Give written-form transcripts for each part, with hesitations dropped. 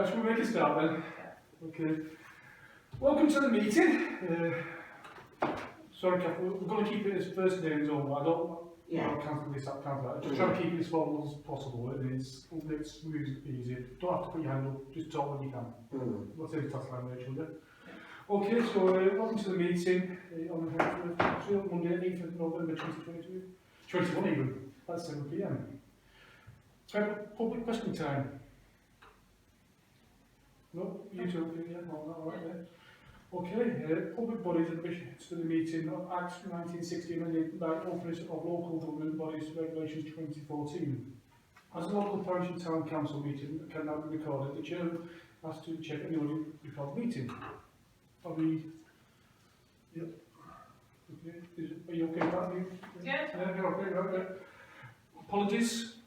Shall we make a start then? Okay. Welcome to the meeting. Sorry, Kath, we're going to keep it as first names only. I don't. Yeah. I'll cancel this up, cancel that. Just try to keep it as formal as possible. And it's smooth, easy. Don't have to put your hand up. Just talk when you can. What's any task line, Rachel? Okay, so welcome to the meeting on Monday, 8th of November 2022. 21 even. That's 7 PM. Public question time. No, you two, yeah, all right there. Okay, public bodies admission to the meeting of Act 1960 amended by Office of Local Government Bodies Regulations 2014. As a local parish and town council meeting can now be recorded, the chairman has to check any audio record meeting. Are we? Yep. Okay. Are you okay with that? Yeah. Yeah, you're okay, right? Apologies.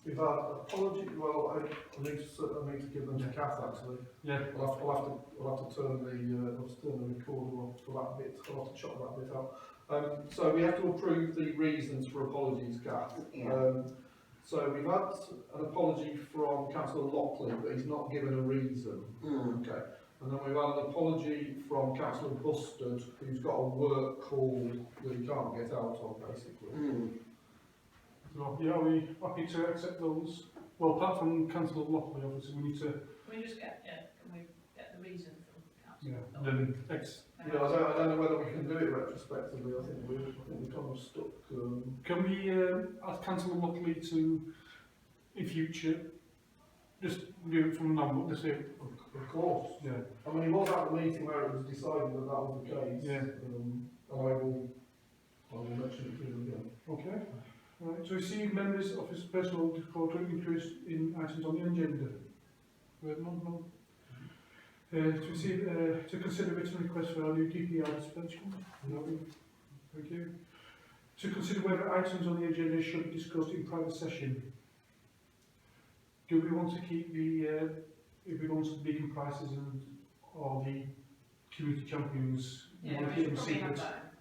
We've had apology. Well, I need to give them to Kath actually. Yeah. We'll have to turn the recorder off for that bit. I'll have to chop that bit out. So we have to approve the reasons for apologies, Kath. Yeah. So we've had an apology from Councillor Lockley, but he's not given a reason. Okay. And then we've had an apology from Councillor Bustard, who's got a work call that he can't get out of, basically. So, yeah, are we happy to accept those? Well, apart from Councillor Lockley, obviously, we need to. Can we just get, can we get the reason from council? Yeah, then X. Yeah, I don't know whether we can do it retrospectively. I think we're kind of stuck. Can we ask Councillor Lockley to, in future, just do it from now on, just say, Of course. yeah. I mean, he was at the meeting where it was decided that that was the case. Yeah. And I will mention it to him again. Okay. Right. To receive members of his personal disclosure interest in items on the agenda. We have none. To receive, to consider written request for our new DPR suspension. No. Thank you. To consider whether items on the agenda should be discussed in private session. Do we want to keep the, if we want the beacon prices and or the community champions? Yeah, want to we keep should them probably have secret? that.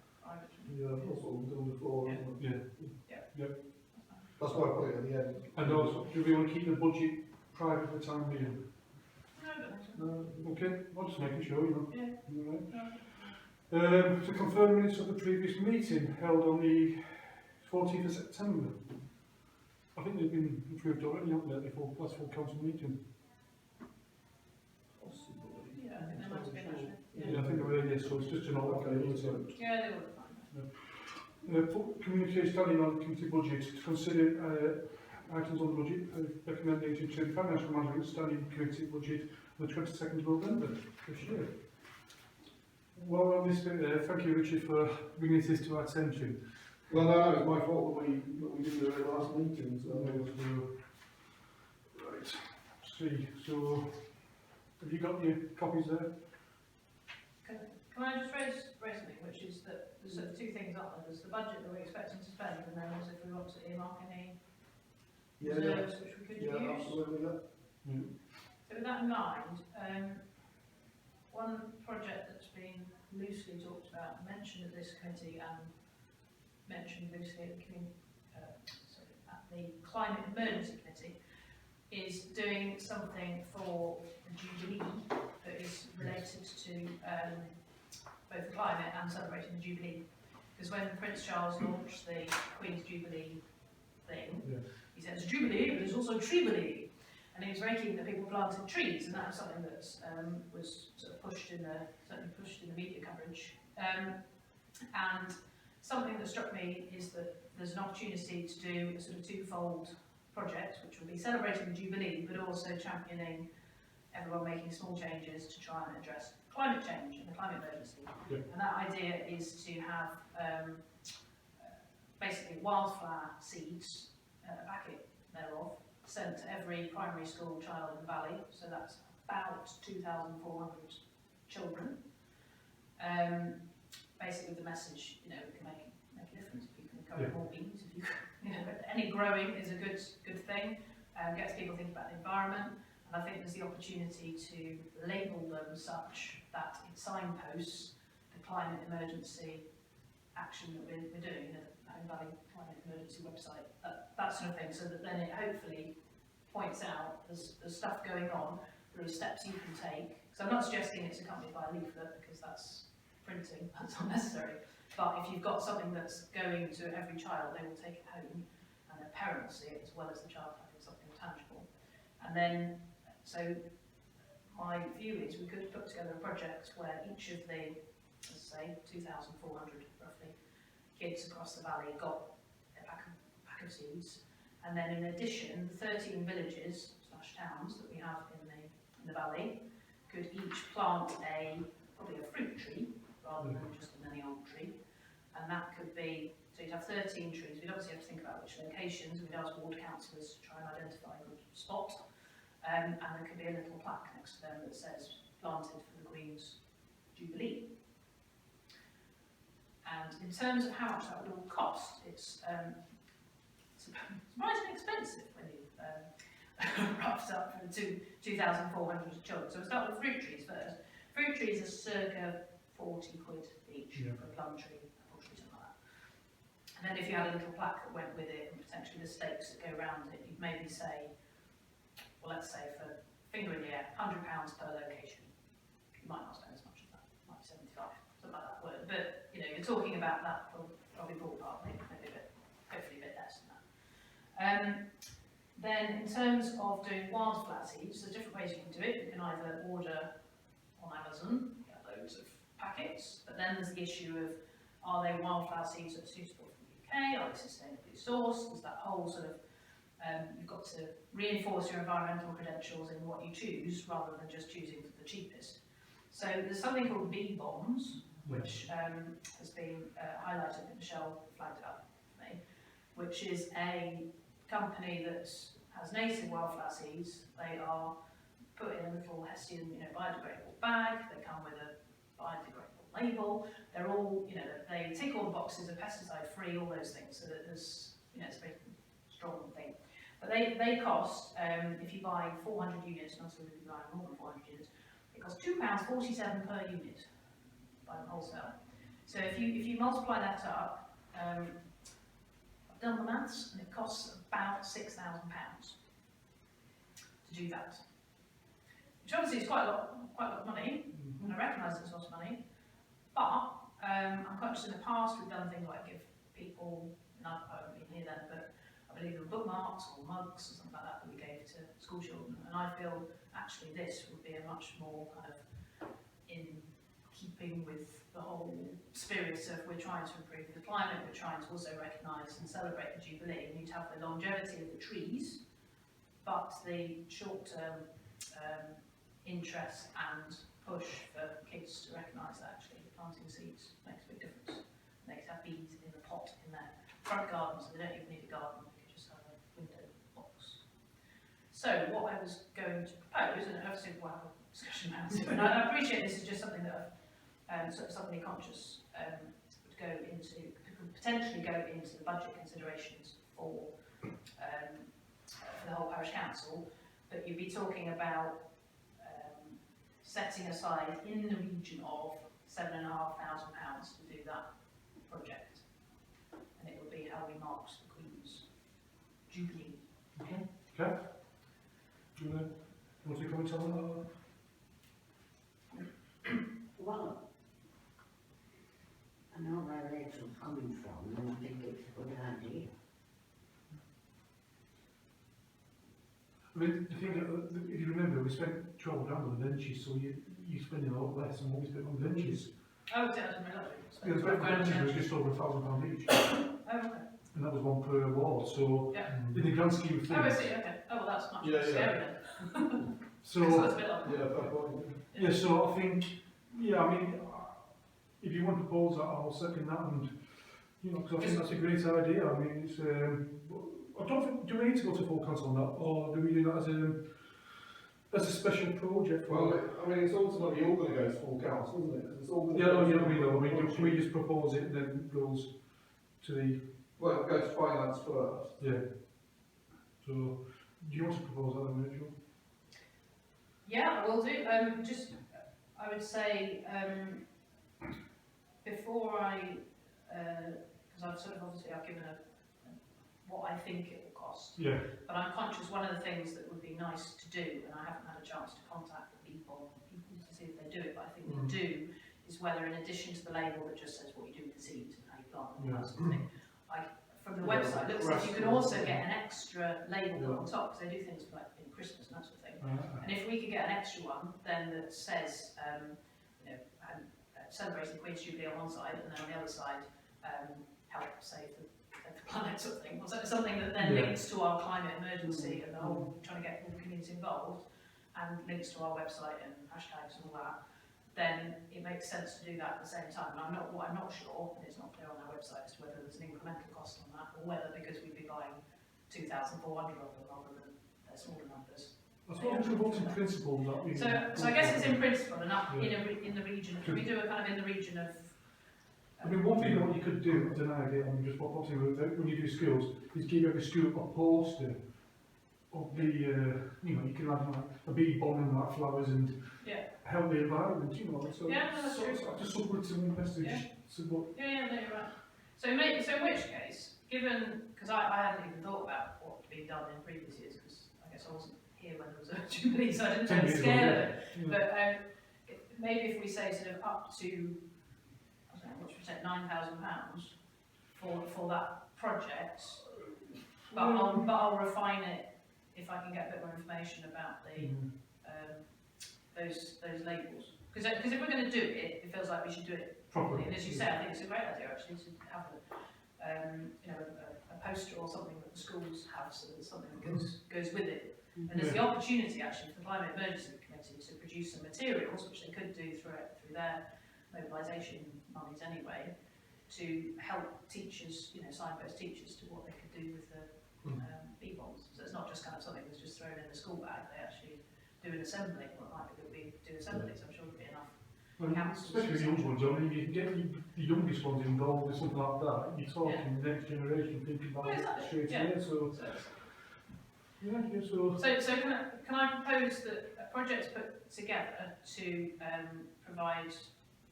Yeah, that's what we've done before. Yeah. Isn't it? Yeah. That's why I put it at the end. And also, do we want to keep the budget private for the time being? No, I don't think so. Okay, I'm just making sure, you know. Yeah. All right. To confirm minutes of the previous meeting held on the 14th of September. I think they've been approved already, haven't they, before last full council meeting? Possibly. Yeah, I think they might have been actually. Yeah, I think they were, yes, so it's just an Okay, okay. let's vote. Yeah, they would have fine. Communicate standing on committee budget to consider items on the budget recommendation to the financial management standing committee budget on the 22nd of November this year. Well, on this bit, thank you, Richard, for bringing this to our attention. Well, no, it's my fault that we didn't do it at the last meeting. So. Right. See. So, have you got your copies there? Can I just raise something, which is that there's sort of two things, aren't there? There's the budget that we're expecting to spend, and then there's if we want to earmark any reserves which we could use. Absolutely, yeah. So with that in mind, one project that's been loosely talked about, mentioned at this committee and mentioned loosely at the Climate Emergency Committee, is doing something for the Jubilee that is related to both the climate and celebrating the Jubilee. Because when Prince Charles launched the Queen's Jubilee thing, he said it's Jubilee, but it's also Treebilee. And he was very keen that people planted trees, and that was something that was sort of certainly pushed in the media coverage. And something that struck me is that there's an opportunity to do a sort of twofold project, which will be celebrating the Jubilee, but also championing everyone making small changes to try and address climate change and the climate emergency. Yeah. And that idea is to have basically wildflower seeds, a packet thereof, sent to every primary school child in the valley, so that's about 2,400 children. Basically the message, you know, we can make a difference if you can encourage more bees, if you know, any growing is a good thing, gets people thinking about the environment, and I think there's the opportunity to label them such that it signposts the climate emergency action that we're doing, the Home Valley Climate Emergency website, that sort of thing, so that then it hopefully points out there's stuff going on, there are steps you can take. So I'm not suggesting it's accompanied by a leaflet because that's printing, that's unnecessary. But if you've got something that's going to every child, they will take it home and their parents see it as well as the child having something tangible. And then, so my view is we could put together a project where each of the, let's say, 2,400 roughly kids across the valley got a pack of seeds. And then in addition, the 13 villages / towns that we have in the valley could each plant probably a fruit tree rather than just any old tree. And that could be, so you'd have 13 trees. We'd obviously have to think about which locations. We'd ask ward councillors to try and identify a good spot. And there could be a little plaque next to them that says planted for the Queen's Jubilee. And in terms of how much that would all cost, it's surprisingly expensive when you roughed up for the 2,400 children. So we'll start with fruit trees first. Fruit trees are circa 40 quid each for a plum tree, apple tree, something like that. And then if you had a little plaque that went with it, and potentially the stakes that go around it, you'd maybe say, well, let's say for finger in the air, £100 per location. You might not spend as much as that, might be 75, something like that. But you know, you're talking about that probably ballpark, maybe a bit, hopefully a bit less than that. Then in terms of doing wild flat seeds, there's different ways you can do it. You can either order on Amazon, get loads of packets, but then there's the issue of, are they wild flat seeds that are suitable for the UK? Are they sustainably sourced? There's that whole sort of, you've got to reinforce your environmental credentials in what you choose rather than just choosing the cheapest. So there's something called bee bombs, which has been highlighted, and Michelle flagged it up for me, which is a company that has native wildflower seeds. They are put in a little Hessian, biodegradable bag. They come with a biodegradable label. They're all, they tick all the boxes, are pesticide free, all those things. So that there's, it's a very strong thing. But they cost, if you buy 400 units, not only if you buy more than 400 units, it costs £2.47 per unit by wholesale. So if you multiply that up, I've done the maths, and it costs about £6,000 to do that. Which obviously is quite a lot of money, and I recognise it's a lot of money, but I'm conscious in the past we've done things like give people, and I haven't been here then, but I believe there were bookmarks or mugs or something like that we gave to school children, and I feel actually this would be a much more kind of in keeping with the whole spirit of we're trying to improve the climate, we're trying to also recognise and celebrate the Jubilee, and you'd have the longevity of the trees, but the short-term interest and push for kids to recognise that actually planting seeds makes a big difference. They could have bees in the pot in their front garden, so they don't even need a garden, they could just have a window box. So what I was going to propose, and obviously we'll have a discussion about it, and I appreciate this is just something that I've sort of suddenly conscious would go into, could potentially go into the budget considerations for the whole parish council, but you'd be talking about setting aside in the region of £7,500 to do that project, and it would be how we marked the Queen's Jubilee. Okay. Do you want to comment on that? Well, I know where Rachel's coming from, and I think it's a good idea. I mean, the thing, if you remember, we spent £12 on the benches, so you're spending a lot less than what we spent on the benches. Oh, it does, my lovely. Yeah, the benches was just over £1,000 each, Oh, okay. and that was one per ward, so Yeah. in the grand scheme of things. Oh, I see, okay. Oh, well, that's much more Yeah, scary yeah. then. So, That's a bit like Yeah, fair point. yeah, so I think, I mean, if you want to propose that, I'll second that, and, because I think that's a great idea. I mean, it's, I don't think, do we need to go to full council on that, or do we do that as a special project? Well, I mean, it's ultimately all going to go to full council, isn't it? 'Cause it's all going to I mean, can we just propose it and then it goes to the, Well, it'll go to finance first. yeah. So, do you want to propose that then, Rachel? Yeah, I will do. I would say, before I, because I've sort of obviously I've given what I think it will cost. Yeah. But I'm conscious one of the things that would be nice to do, and I haven't had a chance to contact the people to see if they do it, but I think they do, is whether in addition to the label that just says what you do with the seeds and how you plant them and that sort of thing, from the website, it looks like you can also get an extra label put on top, because they do things like in Christmas and that sort of thing. And if we could get an extra one, then that says, celebrating Queen's Jubilee on one side, and then on the other side, help save the planet sort of thing, or something that then links to our climate emergency and the whole trying to get all the community involved, and links to our website and hashtags and all that, then it makes sense to do that at the same time. And what I'm not sure, and it's not clear on our website, as to whether there's an incremental cost on that, or whether because we'd be buying 2,400 of them rather than their smaller numbers. I suppose we vote in principle that we... So I guess it's in principle and up in the region. Can we do it kind of in the region of? I mean, one thing what you could do, as an idea, and just what when you do schools, is give every school a poster of the, you know, you can have like a bee bomb and like flowers and help the environment, you know. So, that's true. So just support some message. Support. No, you're right. So in which case, given, because I hadn't even thought about what had been done in previous years, because I guess I wasn't here when there was a Jubilee, so I didn't know the scale of it. But maybe if we say sort of up to, I don't know, what should we say, £9,000 for that project, but I'll refine it if I can get a bit more information about the those labels. Because if we're going to do it, it feels like we should do it properly. And as you say, I think it's a great idea actually to have a poster or something that the schools have, so that something that goes with it. And there's the opportunity actually for the Climate Emergency Committee to produce some materials, which they could do through their mobilisation monies anyway, to help teachers, signpost teachers to what they could do with the bee bombs. So it's not just kind of something that's just thrown in the school bag, they actually do an assembly. Well, it might be that we do assemblies, I'm sure there'll be enough. Especially the young ones, I mean, you can get the youngest ones involved with something like that, you're talking the next generation thinking about it straight away, so... So can I propose that a project's put together to provide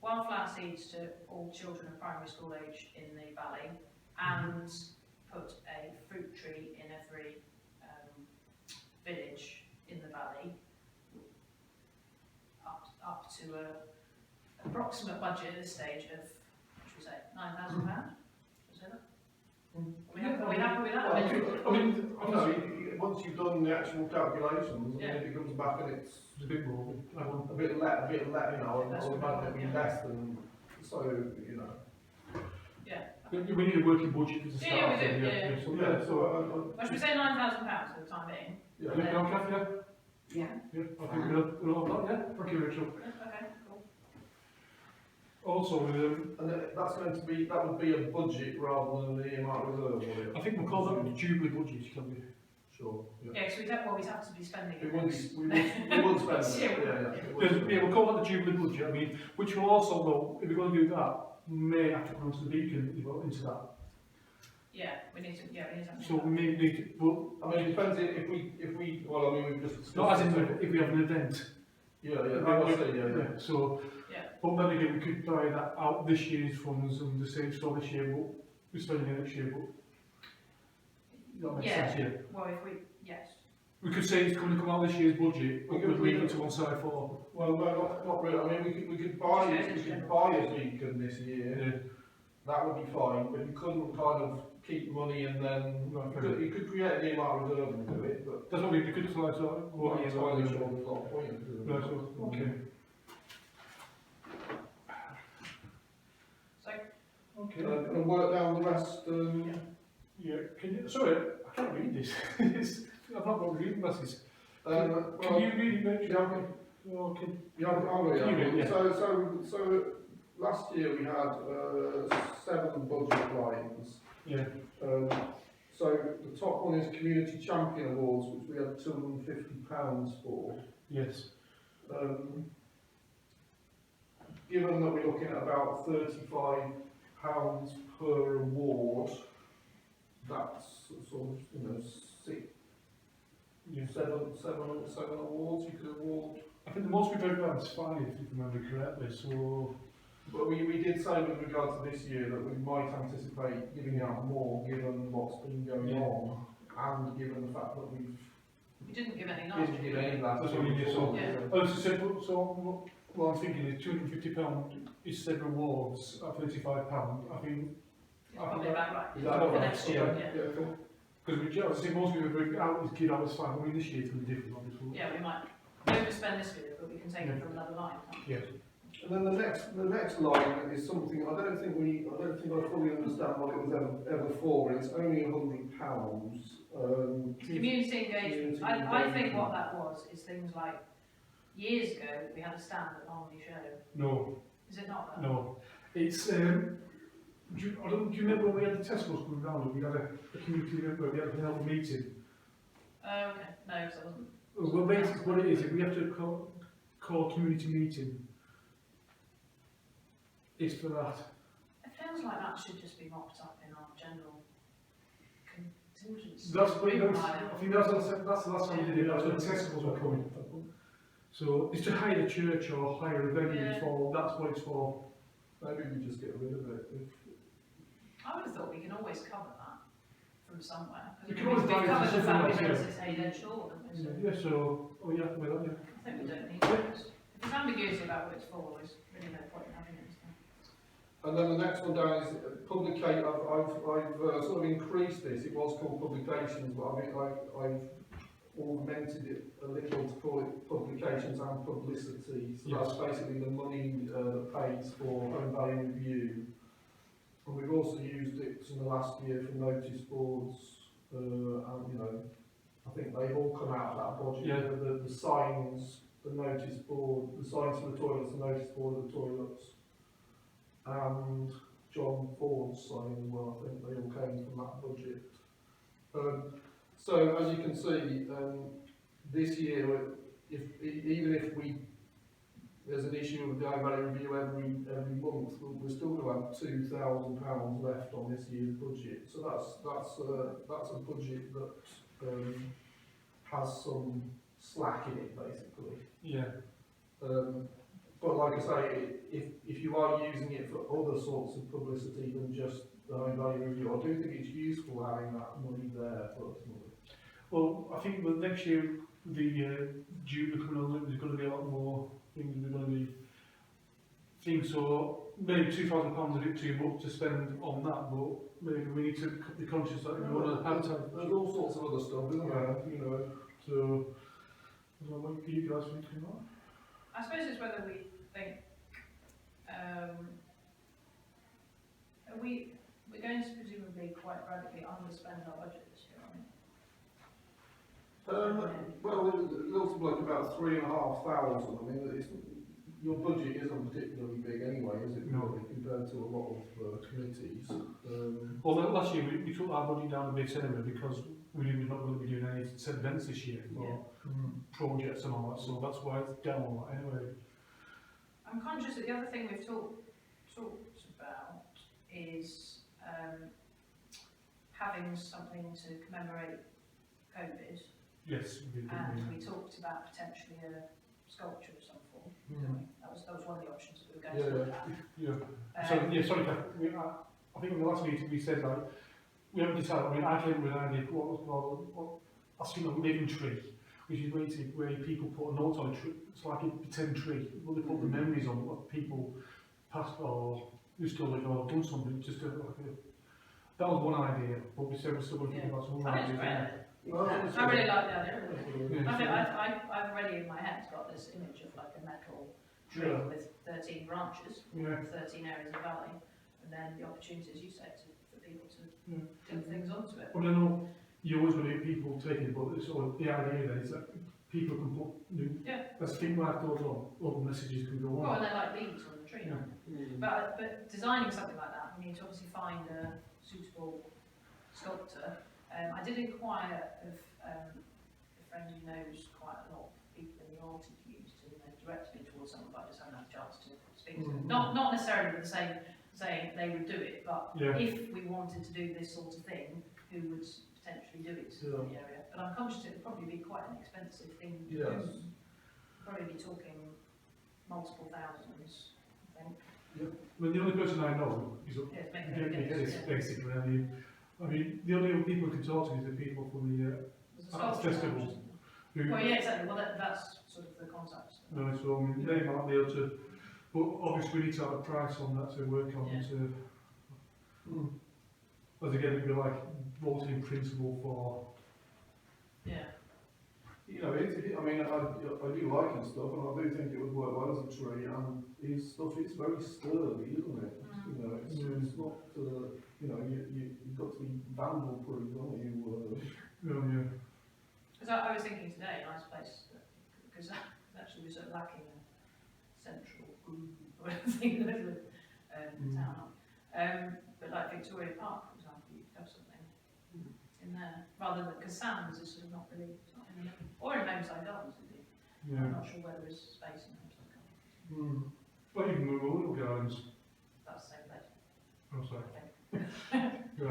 wildflower seeds to all children of primary school age in the valley, and put a fruit tree in every village in the valley, up to a approximate budget at this stage of, what should we say, £9,000? Should we say that? Are we happy with that? I mean, obviously, once you've done the actual calculations, and if it comes back and it's a bit more, a bit let, you know, I would imagine it'd be less than, so, you know. We need a working budget for the start. We do, So should we say £9,000 for the time being? Yeah, I think we'll have that, Thank you, Rachel. Okay, cool. Also, and that's going to be, that would be a budget rather than the earmark reserve, would it? I think we'll call that the Jubilee budget, can we? Sure. Because we'd have to be spending it. We would spend it. We'll call that the Jubilee budget. I mean, which will also, though, if we're going to do that, may have to come into the beacon into that. We need to. So we may need to. But I mean, it depends if we. Well, I mean, we've just discussed. Not as in if we have an event. So. But then again, we could buy that out this year's funds and the same store this year, but we're spending it next year. But that makes sense, Well, if we we could say it's going to come out this year's budget, but we'd leave it to one side for. Well, no, not really. I mean, we could buy a beacon this year. That would be fine, but you couldn't kind of keep money and then you could create an earmark reserve and do it. But that's what we could decide. So what is entirely sure there's not a point. Okay. Okay. And work down the rest. Can you? Sorry, I can't read this. I've not got reading glasses. Can you read it? So last year we had 7 budget lines. So the top one is Community Champion Awards, which we had £250 for. Yes. Given that we're looking at about £35 per award, that's sort of, 7 awards you could award. I think the most we've ever had is 5, if you remember correctly. So But we did say with regard to this year that we might anticipate giving out more given what's been going on and given the fact that we've You didn't give any last didn't give year. any last That's year what we did, before. Yeah. Oh, so what I'm thinking is £250 is said rewards at £35. I think, It's probably about right. Is that For right? next year, Okay. yeah. Cool. because as I say, most people bring out this kid hours fine, I mean this year it's going to be different, obviously. Yeah, we might overspend this year, but we can take it from another line, can't we? Yeah. And then the next line is something I don't think I fully understand what it was ever for. It's only £100. Community engagement. Community I think engagement. what that was is things like, years ago, we had a stand at Harmony Show. No, Is it not that? no. It's, do you remember when we had the Tesco's coming round and we had a community event where we had to have a meeting? Oh, okay. No, because I wasn't. Well, basically what it is we have to call a community meeting. It's for that. It feels like that should just be mopped up in our general contingency. That's what Room that's, hire. I think that's the last time we did it, that's when Tesco's were coming. So it's to hire a church or hire a venue Yeah. for, that's what it's for. Maybe we just get rid of it. I would have thought we can always cover that from somewhere. You can always we buy it covered from the fact somewhere we else, don't say Hayden Shore, haven't we? So Yeah, so, oh yeah, well, yeah. I think we don't need to. If there's ambiguity about what it's for, there's really no point in having it. So. And then the next one down is publicate. I've sort of increased this. It was called publications, but I've augmented it a little to call it publications and publicity. So that's basically the money that pays for home value review. And we've also used it in the last year for notice boards, and I think they've all come out of that budget. Yeah. The signs, the notice board, the signs for the toilets, the notice board of the toilets, and John Ford's sign as well. I think they all came from that budget. So as you can see, this year, even if there's an issue with the home value review every month, we're still going to have £2,000 left on this year's budget. So that's a budget that has some slack in it, basically. Yeah. But like I say, if you are using it for other sorts of publicity than just the home value review, I do think it's useful having that money there personally. Well, I think the next year, the June coming on, there's going to be a lot more things we're going to be things. So maybe £2,000 is a bit too much to spend on that, but maybe we need to be conscious that we want to advertise. There's all sorts of other stuff, isn't there? So, what do you guys think of that? I suppose it's whether we think we're going to presumably quite radically underspend our budget this year, aren't we? Well, it looks like about 3,500. I mean, your budget isn't particularly big anyway, is it? No. Really, compared to a lot of committees. Well, last year we took our budget down a bit anyway because we knew we were not going to be doing any set events this year or projects and all that, so that's why it's down a lot anyway. I'm conscious that the other thing we've talked about is having something to commemorate COVID, Yes, we did. and we talked about potentially a sculpture of some form. Didn't we? That was one of the options that we were going to look at. Yeah. So yeah, sorry, Kath, I think in the last meeting we said like we haven't decided. I mean, I came with an idea for what was called I seen a living tree, which is basically where people put a note on a tree. It's like a pretend tree. Well, they put the memories on what people passed or who still live or done something. Just that was one idea, but we said we're still going to think about some more I think it's ideas. great. Well, I really like the idea. Yeah. I think I've already in my head got this image of like a metal tree Yeah. with 13 branches, Yeah. 13 areas of valley, and then the opportunities you say for people to Yeah. do things onto it. Well, I know you always want to get people taking it, but sort of the idea then is that people can put new, as things like those on, other messages can go Well, on. and they're like leaves on the tree. Yeah. But designing something like that, we need to obviously find a suitable sculptor. I did inquire of a friend who knows quite a lot of people in the art community, and they directed me towards someone, but I just haven't had a chance to speak to them. Not necessarily the same saying they would do it, but if we wanted to do this sort of thing, who would potentially do it in the area? But I'm conscious it would probably be quite an expensive thing to do. Yes. Probably be talking multiple thousands, I think. I mean, the only person I know is up Yeah, it's to making get it this, basically. I mean, the only other people who can talk to is the people from the There's a arts sculpture festival. lounge, isn't Who, there? Well, yeah, exactly. Well, that's sort of the contact. no, so I mean, they might be able to, but obviously we need to have a price on that to work on. Yeah. As again, it'd be like voting principle for. Yeah. You know, I mean, I do like his stuff, and I do think it would work well as a tree, and his stuff is very sturdy, isn't it? You know, it's not, you know, you've got to be vandal proof, haven't you? Yeah. Because I was thinking today, a nice place, because actually we're sort of lacking a central or anything in the middle of the town. But like Victoria Park, for example, you could have something in there, rather than, because Sands is sort of not really, it's not in the middle. Or in Homeside Gardens, indeed. Yeah. I'm not sure where there is space in Homeside Gardens. Well, even Memorial Gardens. That's the same place. Oh, sorry.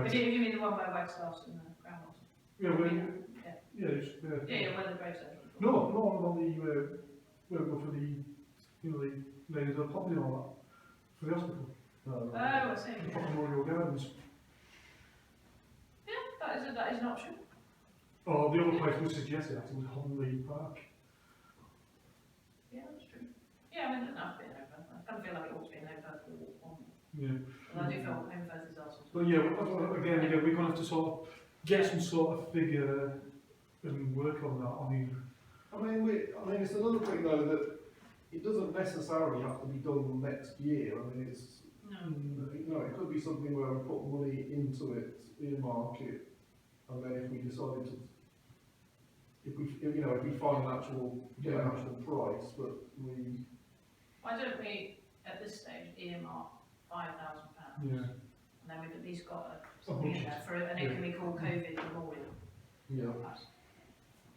If you mean the one where Wagstaff's and the groundhogs. Yeah, well, Yeah. yeah, just, Yeah, where the gravestone is. No, not on the, where we go for the, you know, the ladies that are popping and all that, for the hospital. Oh, I see. The Memorial Gardens. Yeah, that is an option. Or the other place we suggested actually was Honley Park. Yeah, that's true. Yeah, I mean, it doesn't have to be an open. I kind of feel like it ought to be an open or on. Yeah. But I do feel home is also. But yeah, again, we're going to have to sort of get some sort of figure and work on that. I mean, it's another thing though that it doesn't necessarily have to be done next year. I mean, it's, you know, it could be something where we put money into it, earmark it, and then if we decided to, if we find an actual, get an actual price, but we. Why don't we, at this stage, earmark £5,000? yeah. And then we've at least got something in there for it, and it can be called COVID Memorial. Yeah. Perhaps.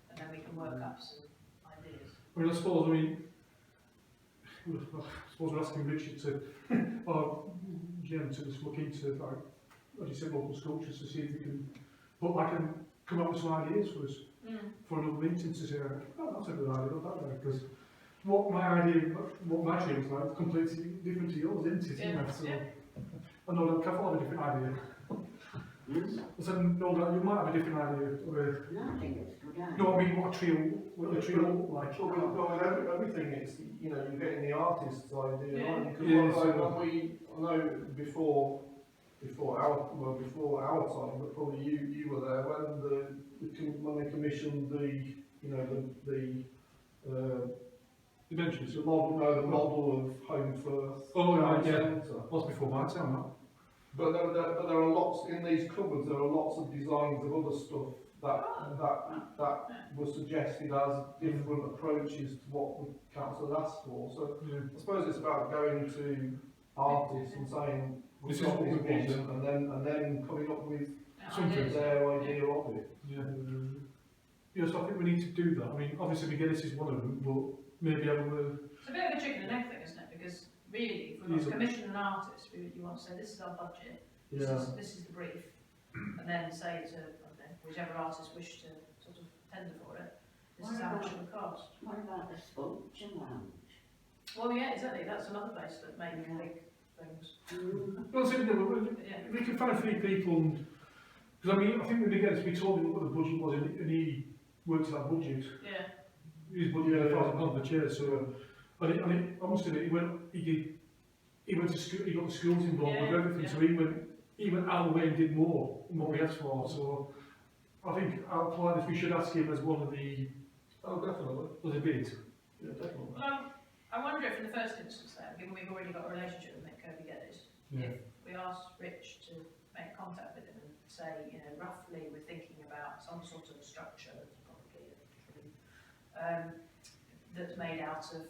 And then we can work up some ideas. I mean, I suppose we're asking Richard to, or Jim to just look into, like, as you said, local sculptures to see if we can come up with some ideas for us for another meeting to say, oh, that's a good idea, not that way, because what my tree looks like is completely different to yours, isn't it? Yeah. You know, so I know that Kath will have a different idea. I said, no, that you might have a different idea. No, I think it's a good idea. No, I mean, what a tree will look like. Well, with everything, it's, you know, you're getting the artist's idea, Yeah. aren't you? Yeah, Because so- I know before our time, but probably you were there when they commissioned the Dimensions. model of Home Firth. Oh, right, yeah. Centre. That's before my time, that. But there are lots in these cupboards. There are lots of designs of other stuff that were suggested as different approaches to what the council had asked for. So Yeah. I suppose it's about going to artists and saying This we've is got what this we want. vision, and then coming up with Something Ideas. their idea of it. Yeah. Yeah, so I think we need to do that. I mean, obviously, this is one of them, but maybe have a. It's a bit of a chicken and egg thing, isn't it? Because really, if we want to commission an artist, you want to say, this is our budget, this is the brief, and then say to, I don't know, whichever artist wish to sort of tender for it, this is how much it would cost. What about the sculpture lounge? Well, yeah, exactly. That's another place that may big things. Well, so, Yeah. we can find 3 people, because I mean, I think when we get to be told him what the budget was, and he worked that budget. Yeah. His budget was £1,000 per chair, so I must admit, he went to school, he got the schools involved with everything, so he went out of the way and did more than what we asked for. So I think out of politeness we should ask him as one of the as a bid. Yeah, definitely. Well, I wonder if in the first instance then, given we've already got a relationship with Nick Kirby-Geddes, if we ask Rich to make contact with him and say, you know, roughly we're thinking about some sort of structure that's probably a tree, that's made out of,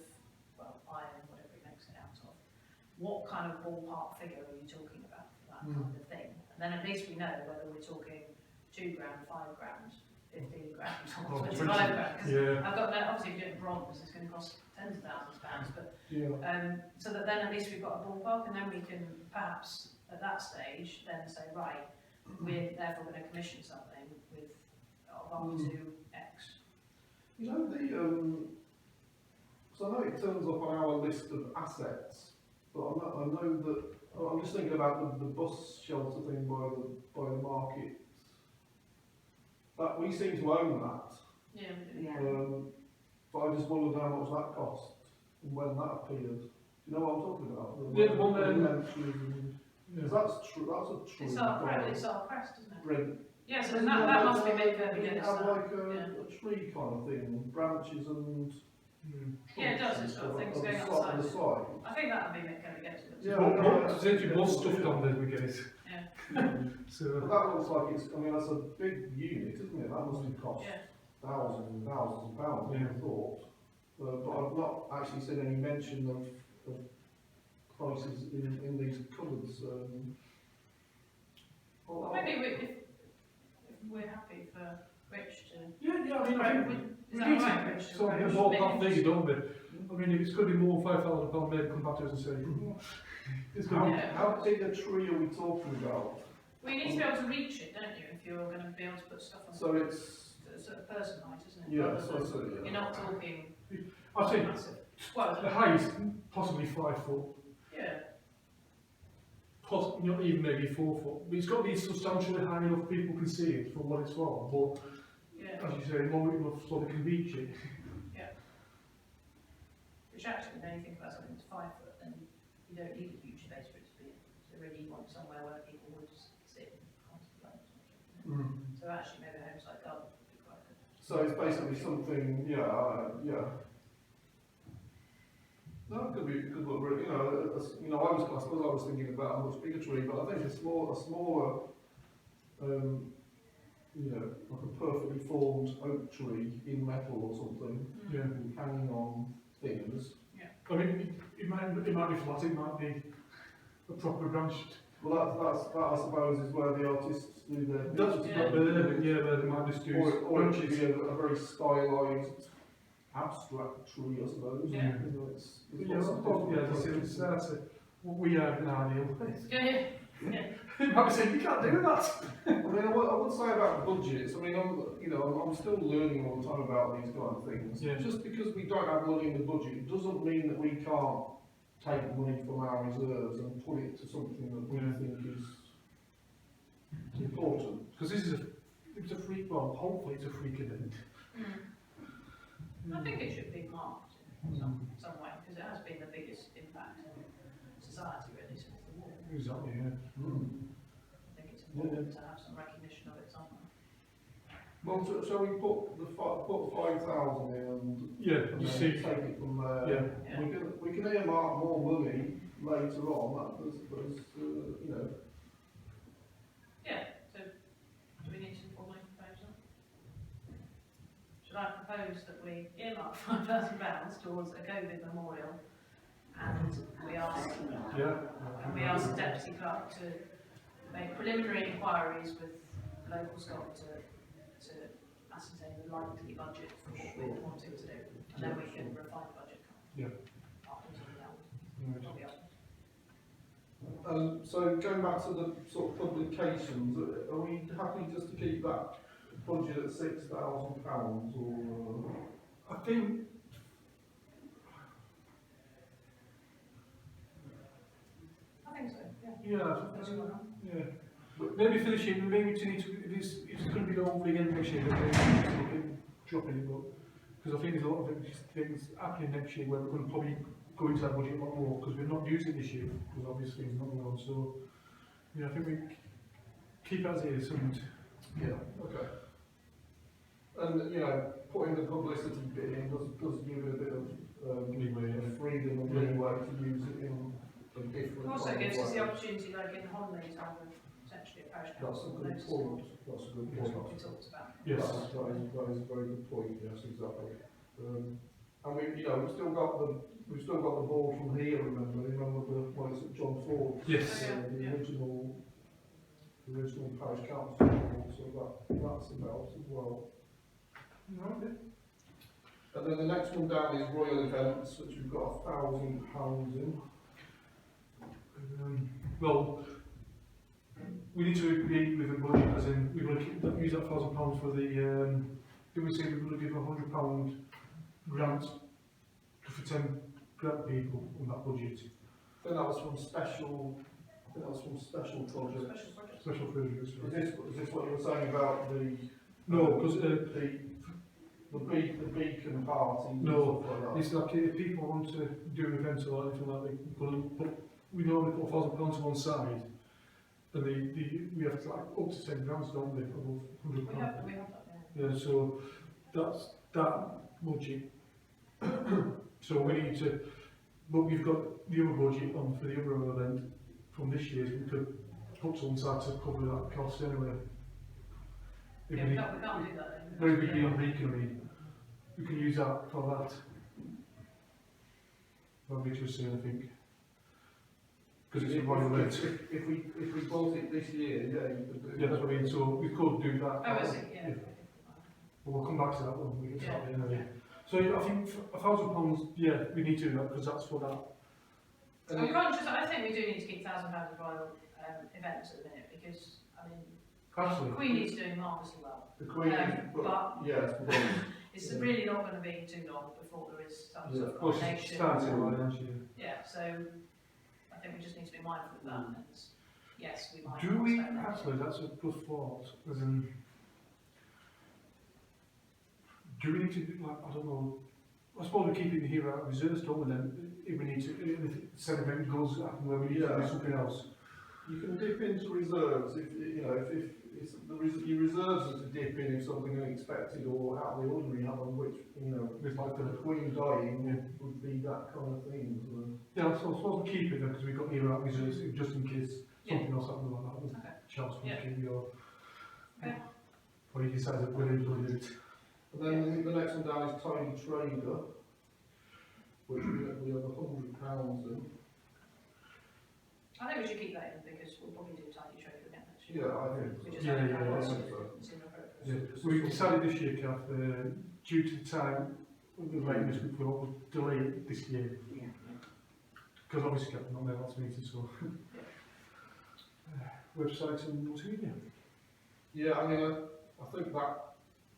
well, iron, whatever he makes it out of. What kind of ballpark figure are you talking about for that kind of thing? And then at least we know whether we're talking £2 grand, £5 grand, 15 grand, or 25 grand. Yeah. I've got no, obviously if you're doing bronze, it's going to cost tens of thousands of pounds, but so that then at least we've got a ballpark, and then we can perhaps at that stage then say, right, we're therefore going to commission something with up to X. You know, so I know it turns up on our list of assets But I know that, I'm just thinking about the bus shelter thing by the market. That, we seem to own that, Yeah, we do. Yeah. but I just wondered how much that cost and when that appeared. Do you know what I'm talking about? Yeah, the one where- benches and- Yeah. That's true, that's a true. It's our crest, it's our crest, isn't it? Brent. Yeah, so that must be made Doesn't it have like yeah. a tree kind of thing, branches and. Yeah, it does, it's got things going on the side. I think that would be going to get to it. Yeah, Essentially more stuff on there we get it. Yeah. But So, that looks like it's, I mean, that's a big unit, isn't it? That must have cost Yeah. thousands and thousands of pounds, I Yeah. thought. But I've not actually seen any mention of prices in these cupboards. Well, maybe if we're happy for Rich to. yeah, I mean, I think Is we that need right, to Rich? sort of more that figure, don't we? I mean, if it's going to be more £5,000, maybe come back to us and say, it's going to be. How big a tree are we talking about? Well, you need to be able to reach it, don't you, if you're going to be able to put stuff on. So it's, It's a person height, isn't it? yeah, Rather so, than- yeah. You're not talking I think massive. Well, the height is possibly 5 foot, yeah, not even maybe 4 foot. But it's got to be substantially high enough people can see it for what it's for. But yeah. as you say, long enough so they can reach it. Which actually, when you think about something that's 5 foot, then you don't need a huge space for it to be in. So really you want somewhere where people would just sit and contemplate. So actually maybe a homesite garden would be quite good. So it's basically something, yeah. No, it could look really, I suppose I was thinking about a much bigger tree, but I think a smaller, like a perfectly formed oak tree in metal or something, Yeah. hanging on things. I mean, it might be flat, it might be a proper branched. Well, that I suppose is where the artists do their. That's Yeah. where they might just do Or it should branches. be a very stylized abstract tree, I suppose. Yeah. It's Yeah, lots of well, yeah, different that's it. What we have in our deal. Yeah, It might be saying, you can't do that. I mean, I would say about budgets. I mean, I'm still learning all the time about these kind of things. Yeah. Just because we don't have money in the budget doesn't mean that we can't take money from our reserves and put it to something that we Yeah. think is important. Because it's a free, well, hopefully it's a free event. I think it should be marked in some way, because it has been the biggest impact on society really since the war. Exactly, yeah. I think it's important to have some recognition of it somewhere. Well, shall we put 5,000 in and, Yeah, and you then see, take it from there? yeah. Yeah. We can earmark more money later on. Yeah, so do we need to formally propose that? Should I propose that we earmark £5,000 towards a COVID memorial and we ask Yeah. the deputy clerk to make preliminary inquiries with local Scot to ascertain the likely budget for what we're wanting to do, and then we can refine the budget. Yeah. After something else. Right. Probably up. So going back to the sort of publications, are we happy just to keep that budget at £6,000 or? I think, I think so, yeah. yeah, That's what I'm- yeah. But maybe finish it, maybe we need to, if it's going to be over again next year, then maybe we need to look at dropping it, but, because I think there's a lot of things happening next year where we're going to probably go into that budget a lot more, because we're not using it this year, because obviously it's not going on, so, yeah, I think we keep it as it is, and, Yeah, okay. And, putting the publicity bit in does give it a bit of Leeway, yeah. freedom and Yeah. leeway to use it in a different Also kind of gives us the way. opportunity, like in Honley, to have potentially a parish That's a council good notice. point, that's a good That's point. what we talked about. yes. That is a very good point, yes, exactly. And we've still got the board from here, remember the one at John Ford? Yes. Yeah. The original parish council board, so that's about as well. Right. And then the next one down is Royal Events, which we've got £1,000 in. Well, we need to agree with the budget, as in, we're going to use that £1,000 for the, did we say we're going to give £100 grant for 10 grant people on that budget? I think that was from special, I think that was from special projects. Special projects. Special projects. Is this what you were saying about the? No, because the beacon party? No, and stuff like that? it's like if people want to do an event or anything like that, we normally put £1,000 to one side, and we have to, like up to 10 grams, don't we? Above £100. We have that, yeah. Yeah, so that's that budget. So we need to, but we've got the other budget on for the other event from this year. We could put to one side to cover that cost anyway. If Yeah, we we need, can't do that then. very big on beacon, I mean, we can use that for that. That'll be just saying, I think. Because it's a royal event. If we bought it this year, yeah, you could do. Yeah, that's what I mean, so we could do that. Oh, I see, yeah. But we'll come back to that one, we can start Yeah. anyway. So yeah, I think £1,000, yeah, we need to do that, because that's for that. I'm conscious, I think we do need to keep £1,000 of royal events at the minute, because, I mean, the Actually, Queen is doing marvellously well. The Queen, but- yes, but It's Yeah. really not going to be too long before there is some sort of well, she's coronation. starting right, isn't she? Yeah, so I think we just need to be mindful of that. And yes, we might. Do not we, spend that. actually, that's a good thought, as in, do we need to, do, like, I don't know, I suppose we keep it here out of reserves, don't we then, if we need to, if said event goes happen where we need to do Yeah. something else. you can dip into reserves if it's your reserves are to dip in if something unexpected or out of the ordinary happens, which It's like the the, Queen dying would be that kind of thing. So. yeah, so I suppose we keep it then, because we've got here out of reserves, just in case something else happens like that, with Okay. Charles from Yeah. King or, Okay. or he decides that we're going to do it. And then the next one down is Tiny Trader, which we have £100 in. I think we should keep that in because we'll probably do tiny trade again next year. Yeah, I think. We just Yeah, haven't yeah, had yeah, lots I of think so. consumer progress. Yeah, we decided this year, Kath, due to the time, the lateness we thought would delay it this year, Yeah. because obviously Kath not there last meeting, so. Website and multimedia. Yeah, I mean, I think that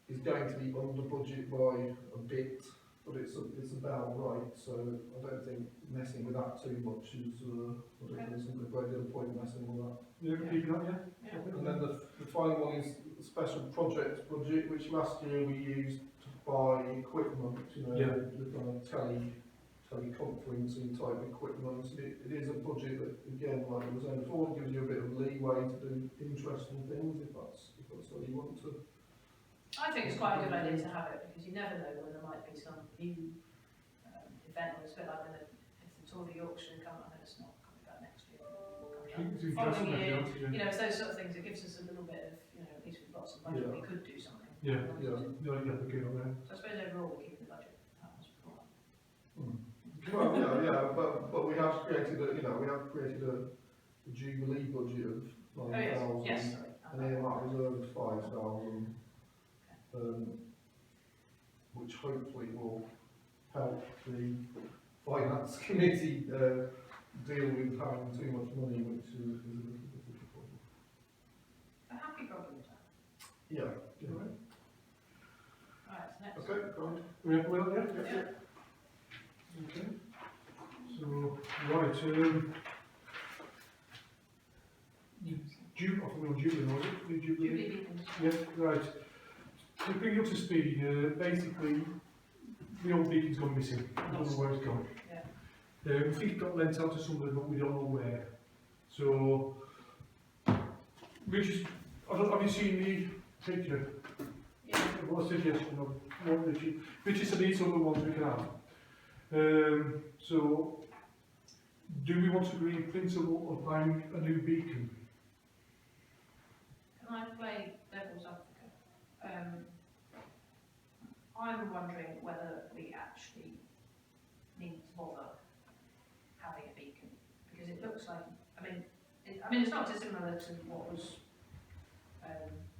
is going to be under budget by a bit, but it's about right. So I don't think messing with that too much is. I don't think there's a great deal of point messing with that. Yeah, keeping that, yeah? Yeah. And then the final one is the special projects budget, which last year we used to buy equipment. Yeah. The kind of teleconferencing type equipment. It is a budget that, again, like I was saying before, gives you a bit of leeway to do interesting things if that's what you want to. I think it's quite a good idea to have it because you never know when there might be some new event. It's a bit like when if the Tour de Yorkshire come, I know it's not coming back next year. I think it's Following interesting, year, actually, you know, it's those sort of things. It gives us a little bit of, at least we've got some budget. Yeah. We could do something. Yeah, Yeah. yeah, okay, on there. So I suppose overall we're keeping the budget. That was before. Well, yeah, but we have created a Jubilee budget of Oh 9,000. yes, sorry. And earmark reserve of 5,000, which hopefully will help the finance committee deal with having too much money, which is a little bit difficult. A happy problem to have. Yeah. Right, next. Okay, right. Well, yeah, Yeah. Okay. So, right, I think we're on Jubilee, was it? The Jubilee? Jubilee beacons. Yeah, right. To bring you up to speed, basically, the old beacon's gone missing. I don't know where it's gone. Yeah. We think it got lent out to somebody, but we don't know where. So, Richard, have you seen the picture? Yeah. What a suggestion of what Richard said these are the ones we can have. So, do we want to agree in principle of buying a new beacon? Can I play devil's advocate? I'm wondering whether we actually need to bother having a beacon because it looks like, it's not dissimilar to what was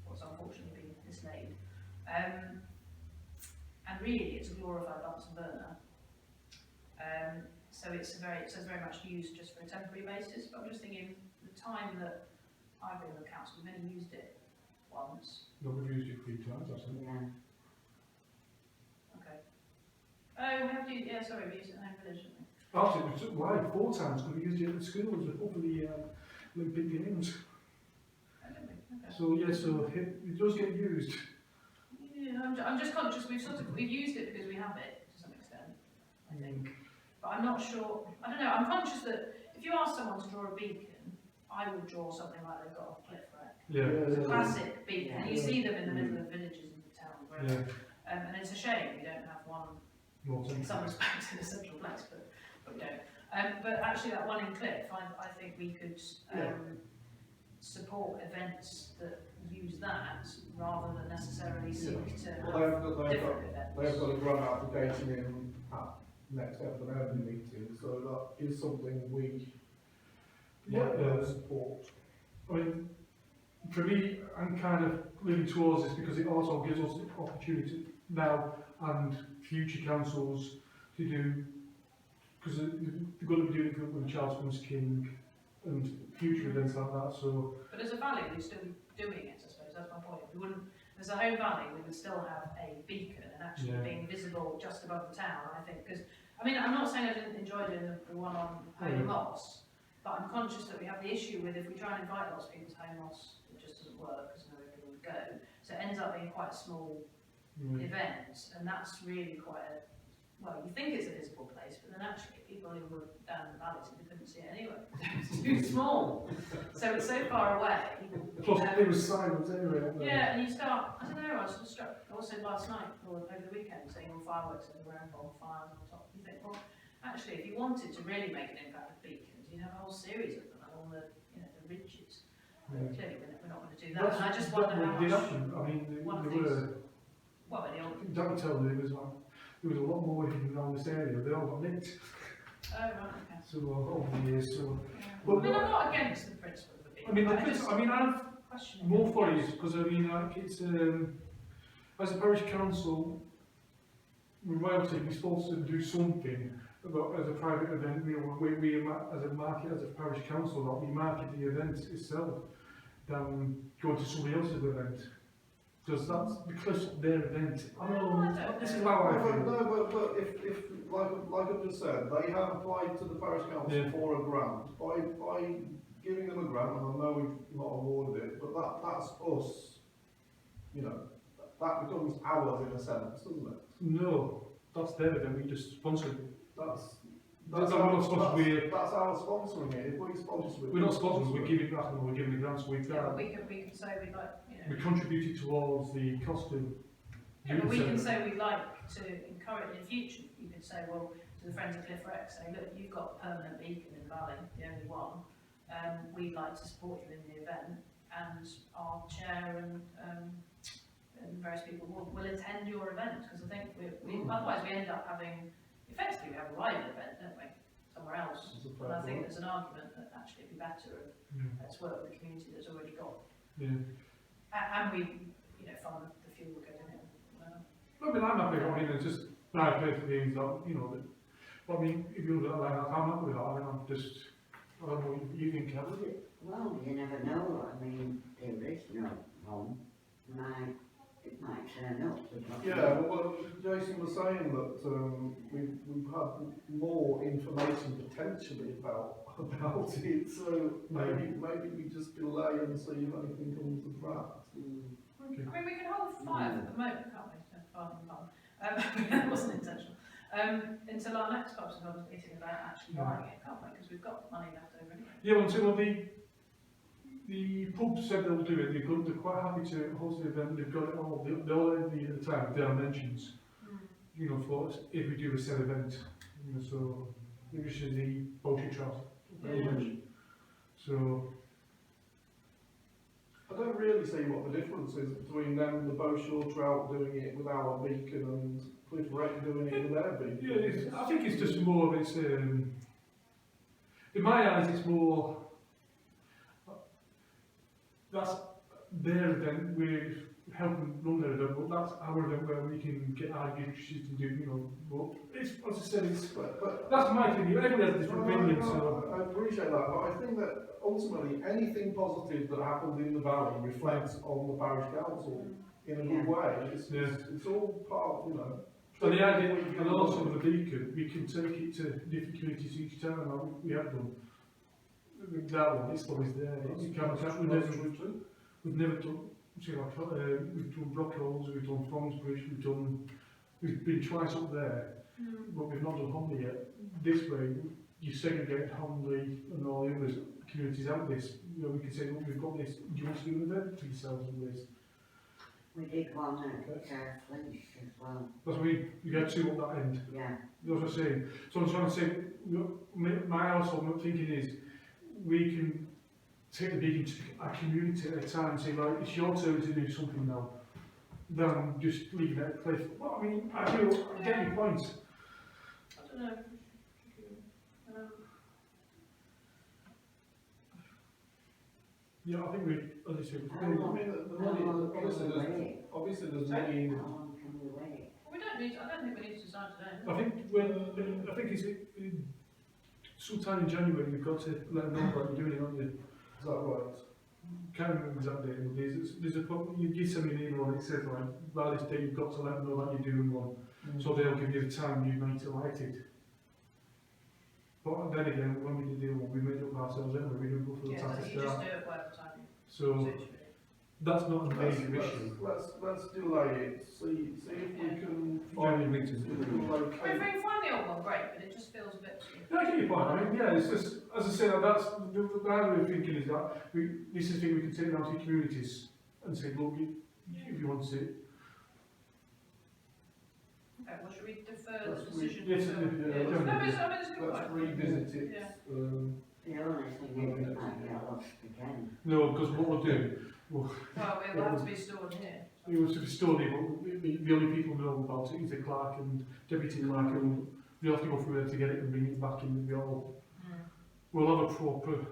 what's unfortunately been mislaid, and really it's a glorified Bunsen burner. So it says very much used just for a temporary basis. But I'm just thinking the time that I've been on the council, we've only used it once. No, we've used it 3 times, I think. Yeah. Okay. Oh, we have to. Yeah, sorry, we used it in home village, didn't we? Actually, we took wide 4 times because we used it at the school as a for the Olympic Games. I don't think, okay. So yeah, so it does get used. Yeah, I'm just conscious we've used it because we have it to some extent, I think. But I'm not sure, I don't know, I'm conscious that if you ask someone to draw a beacon, I would draw something like they've got on Cliff Wreck. Yeah. It's a classic beacon, and you Yeah. see them in the middle of villages and towns, right? Yeah. And it's a shame we don't have one More in some respects in a central place, but we don't. But actually that one in Cliff, I think we could support events that use that rather than necessarily seek to Well, have they've different events. got a grant application in at next F&M meeting, so that is something we might support. I mean, for me, I'm kind of leaning towards this because it also gives us the opportunity now and future councils to do, because they're going to be doing it with Charles Comes King and future events like that, so But as a valley, we'd still be doing it, I suppose, that's my point. We wouldn't, as a home valley, we would still have a beacon and actually Yeah. being visible just above the town, I think, because, I mean, I'm not saying I didn't enjoy doing the one on Home Moss, but I'm conscious that we have the issue with if we try and invite lots of people to Home Moss, it just doesn't work, because nobody would go. So it ends up being quite a small event, and that's really quite a, well, you think it's a visible place, but then actually people who were down in the valleys, they couldn't see it anyway. It's too small. So it's so far away. plus it was silent anyway. Wasn't it? Yeah, and you start, I don't know, I was just struck also last night or over the weekend seeing all fireworks everywhere and bonfires on top. You think, well, actually, if you wanted to really make an impact with beacons, you'd have a whole series of them along the, the ridges. Yeah. Clearly, we're not going to do that. And I just wonder that how did much. happen. I mean, one of there these- were. Well, the old. Don't tell me there was a lot more hidden around this area. They all got nicked. Oh, right, okay. So over the years. So Yeah. Well, I mean, I'm not against the principle of the beacon. I mean, but I'm questioning more it. for it because I mean, like it's as a parish council, we're relatively supposed to do something about as a private event. You know, we as a market, as a parish council, that we market the event itself than go to somebody else's event. Because that's because of their event. I know this is how I feel. No, but if like I've just said, they have applied to the parish council Yeah. for a grant. By giving them a grant, and I know we've not awarded it, but that's us. You know, that becomes ours in a sense, doesn't it? No, that's their event. We just sponsor it. That's We're not supposed to be. that's our sponsoring it. If we sponsor it, We're not sponsoring. We're giving back and we're giving the grants. We Yeah, but can. we can say we'd like, We contributed towards the cost of. Yeah, but we doing can so. say we'd like to encourage in future. You could say, well, to the Friends of Cliff Wreck, say, look, you've got a permanent beacon in the valley, the only one. We'd like to support you in the event, and our chair and various people will attend your event, because I think otherwise we end up having, effectively we have a rival event, don't we, somewhere else. It's a And I think fair there's an argument that actually it'd be better if let's work with the community that's already got, Yeah. and we, fund the fuel that goes in it. Whatever. I mean, I'm happy. I mean, it's just my personal feelings that that. But I mean, if you look at that, I'm happy with that. I mean, I'm just. I don't know what you think, Kevin. Well, you never know. I mean, there is no home. It might turn up. Yeah, well, Jason was saying that we've had more information potentially about it, so maybe we just delay and see if anything comes of that. Okay. I mean, we can hold fire for the moment, can't we? Pardon the pun. That wasn't intentional. Until our next pubs and meeting about actually buying it, can't we? Because we've got money left over anyway. Yeah, well, so the pub said they'll do it. They're quite happy to host the event. They've got it all. They all at the time dimensions. For us, if we do a said event. So maybe it's the poultry trust. So. I don't really see what the difference is between them and the Bowshore Trout doing it with our beacon and Cliff Wreck doing it with their beacon. Yeah, I think it's just more of it's. In my eyes, it's more. That's their event. We're helping run their event, but that's our event where we can get our issues to do. But it's as I said, it's. But That's my opinion. Everybody has a different opinion. no, So. I appreciate that, but I think that ultimately anything positive that happens in the valley reflects on the parish council in a good way. It's all part, And the idea, and also with the beacon, we can take it to different communities each time, like we have done. That one, it's always there. You can't, we've never done, see, like, we've done Brockholes, we've done Fonsbridge, we've been twice up there, but we've not done Homley yet. This way, you segregate Homley and all the other communities out of this. You know, we can say, look, we've got this, do you want to do an event for yourselves in this? We did one at Flint as well. Because we had two at that end. Yeah. That's what I'm saying. So I'm trying to say, my household thinking is, we can take the beacon to a community at a time and say, right, it's your turn to do something now, than just leaving it at a cliff. Well, I mean, I get your point. I don't know. Yeah, I think we, as I said, I mean, the money, obviously there's money. How long can we wait? We don't need, I don't think we need to decide today. I think it's sometime in January you've got to let them know what you're doing, aren't you? Is that right? Can't remember exactly, but there's a you send me an email and it says like, by this day you've got to let them know that you're doing one, so they'll give you the time you need to light it. But then again, when we did the one, we made up ourselves anyway, we didn't go for the Yeah, so task you just start. do it whatever time you So suits you. that's not a major issue. Let's delay it, see if we can January find, meeting. if we can I mean, if locate. we can find the old one, great, but it just feels a bit. Yeah, I get your point. I mean, yeah, it's just, as I say, that's the way of thinking is that this is the thing we can take now to communities and say, look, if you want to see it. Okay, well, should we defer the Let's decision? yes, until- yeah, No, yeah. it's a good Let's point. revisit it. Yeah. The only thing is it might get lost again. No, because what we'll do, Well, it'll have to be stored here. we will be story, but the only people who know about it is the clerk and deputy clerk, and we have to go through there to get it and bring it back in. We'll have a proper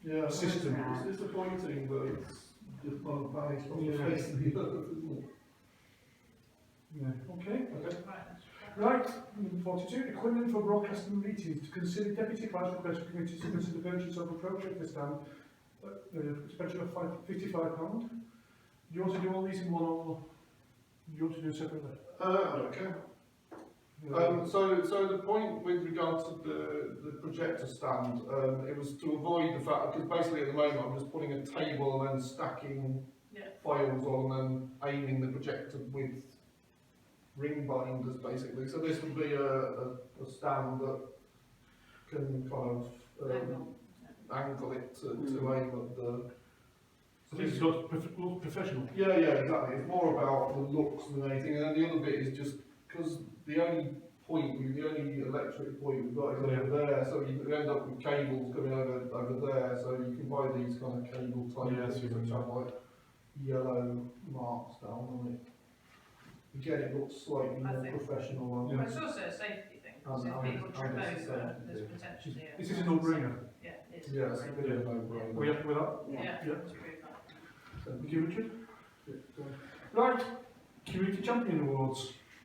Yeah, system. it's disappointing that it's just not managed on the Yeah. face of the earth, isn't it? Yeah. Okay. Right, Right. 42. Equipment for broadcasting meetings. To consider deputy clerk's request for committee to consider the purchase of a projector stand. Expenditure of £55. Do you want to do all these in one or do you want to do separately? I don't care. So the point with regard to the projector stand, it was to avoid the fact, because basically at the moment I'm just putting a table and then stacking files on and aiming the projector with ring binders basically. So this would be a stand that can kind of angle it to aim at the... I think it's got professional. Yeah, exactly. It's more about the looks than anything, and then the other bit is just because the only electric point we've got is over there, so you end up with cables coming over there, so you can buy these kind of cable type things which have like yellow marks down on it. Again, it looks slightly more professional. But it's also a safety thing, because if people trip over, there's potentially a... This is a no-brainer. Yeah, it is. Yeah, it's a bit of a no-brainer. We happy with that? Yeah, Yeah. it's agree with that. Thank you, Richard. Right. Community Champion Awards.